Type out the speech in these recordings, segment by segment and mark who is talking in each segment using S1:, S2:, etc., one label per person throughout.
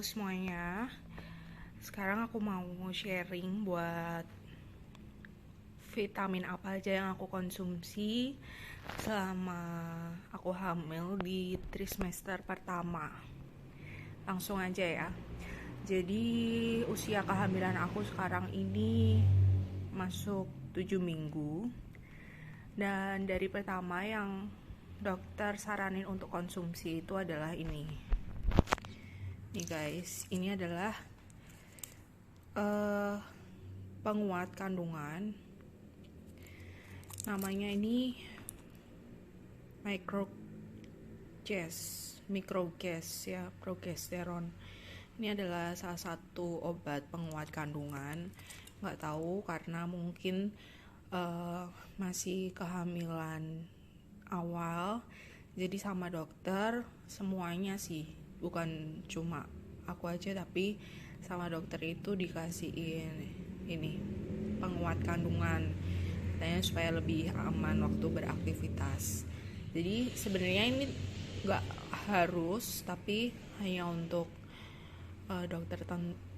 S1: semuanya. Sekarang aku mau sharing buat vitamin apa aja yang aku konsumsi selama aku hamil di trimester pertama. Langsung aja ya. Jadi usia kehamilan aku sekarang ini masuk 7 minggu. Dan dari pertama yang dokter saranin untuk konsumsi itu adalah ini. Nih guys, ini adalah penguat kandungan. Namanya ini microgas ya, progesteron. Ini adalah salah satu obat penguat kandungan. Nggak tahu karena mungkin masih kehamilan awal. Jadi sama dokter semuanya sih, bukan cuma aku aja, tapi sama dokter itu dikasihin ini penguat kandungan, katanya supaya lebih aman waktu beraktivitas. Jadi sebenarnya ini nggak harus, tapi hanya untuk dokter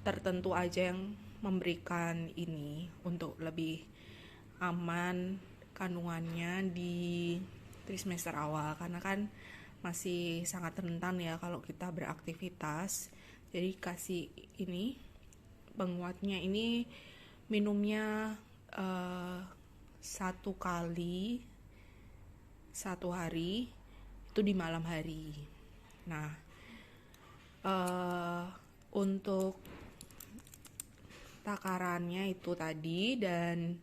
S1: tertentu aja yang memberikan ini untuk lebih aman kandungannya di trimester awal, karena kan masih sangat rentan ya kalau kita beraktivitas. Jadi kasih ini penguatnya ini minumnya 1 kali 1 hari, itu di malam hari. Nah untuk takarannya itu tadi, dan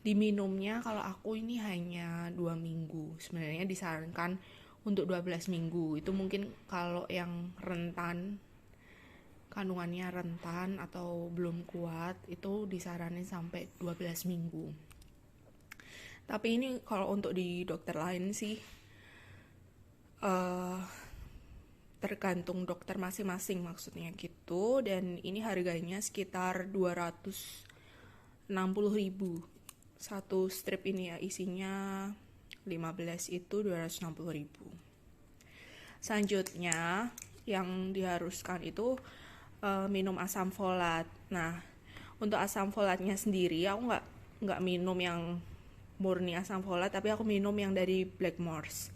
S1: diminumnya kalau aku ini hanya 2 minggu. Sebenarnya disarankan untuk 12 minggu. Itu mungkin kalau yang rentan, kandungannya rentan atau belum kuat, itu disaranin sampai 12 minggu. Tapi ini kalau untuk di dokter lain sih tergantung dokter masing-masing maksudnya gitu. Dan ini harganya sekitar 260.000 satu strip ini ya, isinya 15 itu 260.000. Selanjutnya yang diharuskan itu minum asam folat. Nah untuk asam folatnya sendiri aku nggak minum yang murni asam folat, tapi aku minum yang dari Blackmores,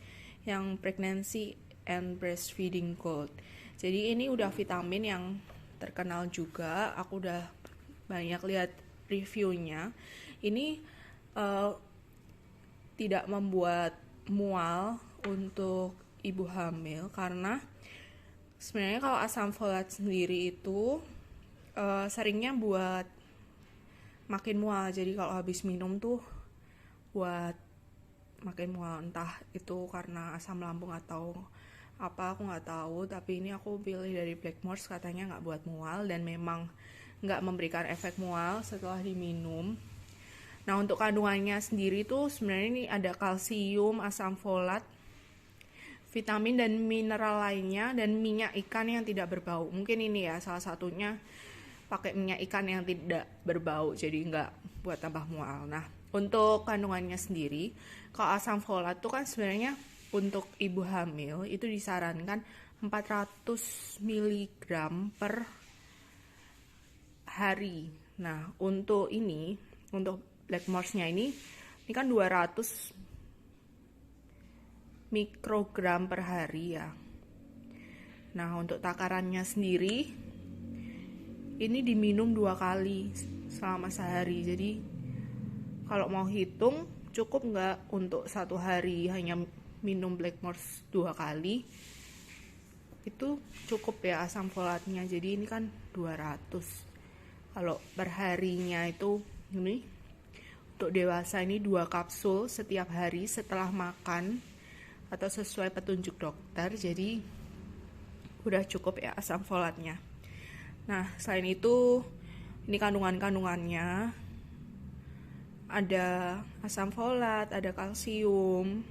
S1: yang Pregnancy and Breastfeeding Gold. Jadi ini udah vitamin yang terkenal juga, aku udah banyak lihat reviewnya. Ini tidak membuat mual untuk ibu hamil, karena sebenarnya kalau asam folat sendiri itu seringnya buat makin mual. Jadi kalau habis minum tuh buat makin mual, entah itu karena asam lambung atau apa, aku nggak tahu. Tapi ini aku pilih dari Blackmores, katanya nggak buat mual dan memang nggak memberikan efek mual setelah diminum. Nah untuk kandungannya sendiri tuh sebenarnya ini ada kalsium, asam folat, vitamin dan mineral lainnya, dan minyak ikan yang tidak berbau. Mungkin ini ya salah satunya pakai minyak ikan yang tidak berbau, jadi nggak buat tambah mual. Nah untuk kandungannya sendiri, kalau asam folat tuh kan sebenarnya untuk ibu hamil itu disarankan 400 mg per hari. Nah untuk ini, untuk Blackmores-nya ini kan 200 mikrogram per hari ya. Nah untuk takarannya sendiri ini diminum 2 kali selama sehari. Jadi kalau mau hitung cukup nggak untuk 1 hari hanya minum Blackmores 2 kali, itu cukup ya asam folatnya. Jadi ini kan 200. Kalau perharinya itu ini untuk dewasa ini 2 kapsul setiap hari setelah makan atau sesuai petunjuk dokter. Jadi udah cukup ya asam folatnya. Nah selain itu ini kandungannya ada asam folat, ada kalsium,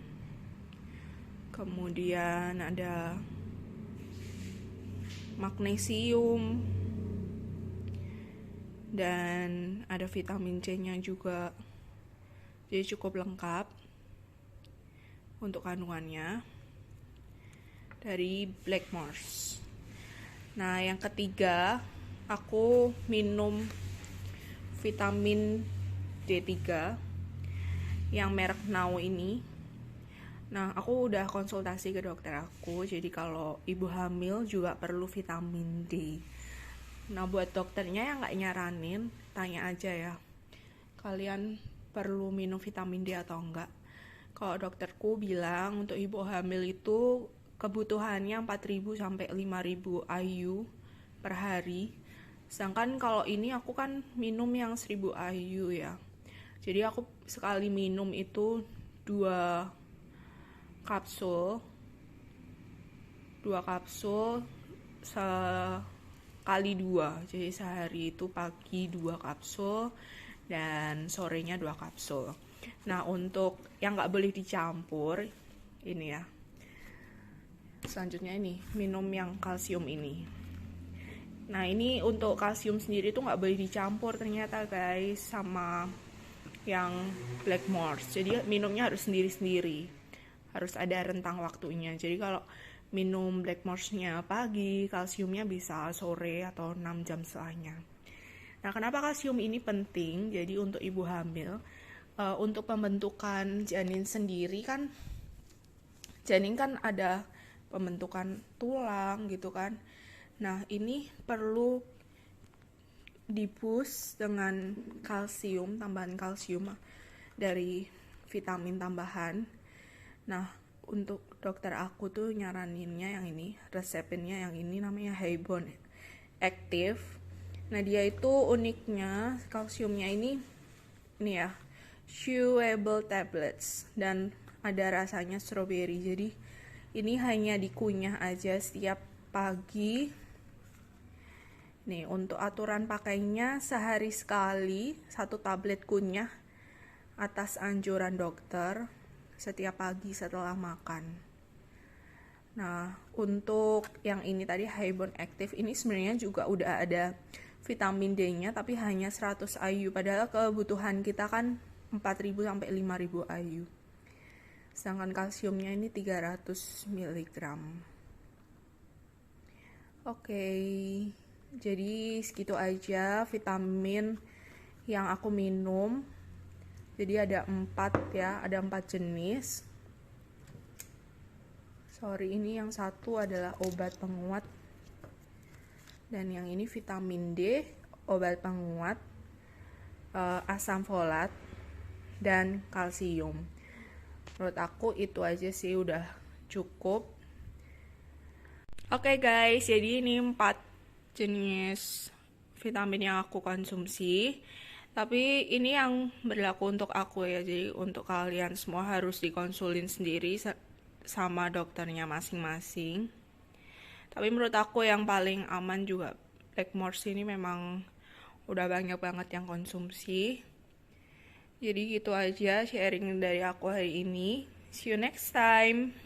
S1: kemudian ada magnesium, dan ada vitamin C-nya juga. Jadi cukup lengkap untuk kandungannya dari Blackmores. Nah, yang ketiga, aku minum vitamin D3 yang merek Now ini. Nah, aku udah konsultasi ke dokter aku, jadi kalau ibu hamil juga perlu vitamin D. Nah, buat dokternya yang nggak nyaranin, tanya aja ya, kalian perlu minum vitamin D atau enggak. Kalau dokterku bilang untuk ibu hamil itu kebutuhannya 4.000 sampai 5.000 IU per hari. Sedangkan kalau ini aku kan minum yang 1.000 IU ya. Jadi aku sekali minum itu 2 kapsul. 2 kapsul sekali 2. Jadi sehari itu pagi 2 kapsul dan sorenya 2 kapsul. Nah, untuk yang nggak boleh dicampur, ini ya. Selanjutnya ini, minum yang kalsium ini. Nah, ini untuk kalsium sendiri tuh nggak boleh dicampur ternyata guys sama yang Blackmores. Jadi minumnya harus sendiri-sendiri. Harus ada rentang waktunya. Jadi kalau minum Blackmores-nya pagi, kalsiumnya bisa sore atau 6 jam setelahnya. Nah, kenapa kalsium ini penting? Jadi untuk ibu hamil, untuk pembentukan janin sendiri kan, janin kan ada pembentukan tulang gitu kan. Nah, ini perlu diboost dengan kalsium, tambahan kalsium dari vitamin tambahan. Nah, untuk dokter aku tuh nyaraninnya yang ini, resepinnya yang ini namanya Haybon Active. Nah, dia itu uniknya kalsiumnya ini ya, chewable tablets dan ada rasanya strawberry. Jadi ini hanya dikunyah aja setiap pagi. Nih, untuk aturan pakainya sehari sekali 1 tablet kunyah atas anjuran dokter setiap pagi setelah makan. Nah, untuk yang ini tadi Haybon Active ini sebenarnya juga udah ada vitamin D-nya tapi hanya 100 IU, padahal kebutuhan kita kan 4.000 sampai 5.000 IU. Sedangkan kalsiumnya ini 300 mg. Oke, jadi segitu aja vitamin yang aku minum. Jadi ada 4 ya, ada 4 jenis. Sorry, ini yang satu adalah obat penguat. Dan yang ini vitamin D, obat penguat, asam folat, dan kalsium. Menurut aku itu aja sih udah cukup. Oke guys, jadi ini 4 jenis vitamin yang aku konsumsi. Tapi ini yang berlaku untuk aku ya. Jadi untuk kalian semua harus dikonsulin sendiri sama dokternya masing-masing. Tapi menurut aku yang paling aman juga Blackmores ini, memang udah banyak banget yang konsumsi. Jadi gitu aja sharing dari aku hari ini. See you next time.